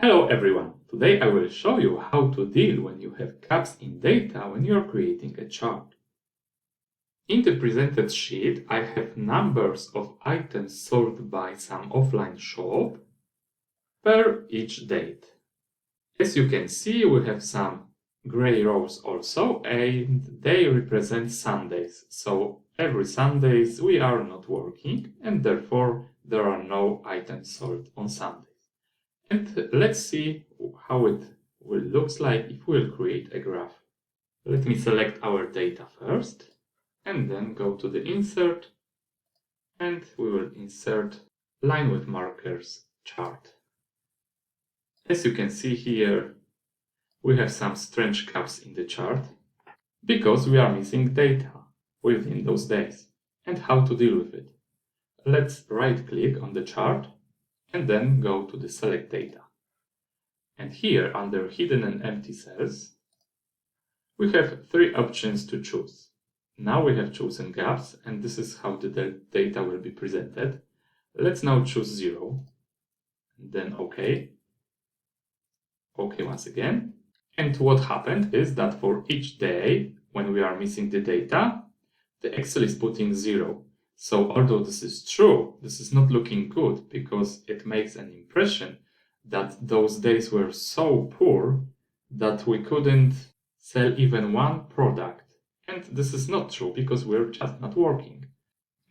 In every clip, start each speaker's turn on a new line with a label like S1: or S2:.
S1: Hello everyone! Today I will show you how to deal when you have gaps in data when you are creating a chart. In the presented sheet, I have numbers of items sold by some offline shop per each date. As you can see, we have some gray rows also, and they represent Sundays. So every Sundays we are not working, and therefore there are no items sold on Sundays. And let's see how it will look like if we'll create a graph. Let me select our data first and then go to the insert, and we will insert line with markers chart. As you can see here, we have some strange gaps in the chart because we are missing data within those days. And how to deal with it? Let's right click on the chart and then go to the select data. And here, under hidden and empty cells, we have three options to choose. Now we have chosen gaps, and this is how the data will be presented. Let's now choose 0, then OK. OK once again. And what happened is that for each day, when we are missing the data, the Excel is putting 0. So although this is true, this is not looking good because it makes an impression that those days were so poor that we couldn't sell even one product. And this is not true because we're just not working.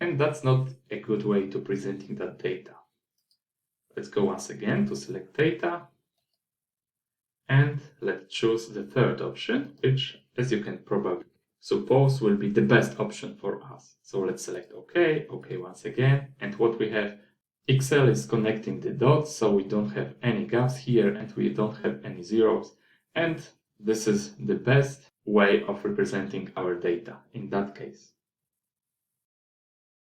S1: And that's not a good way to presenting that data. Let's go once again to select data. And let's choose the third option, which, as you can probably suppose, will be the best option for us. So let's select OK, OK once again. And what we have, Excel is connecting the dots, so we don't have any gaps here and we don't have any zeros. And this is the best way of representing our data in that case.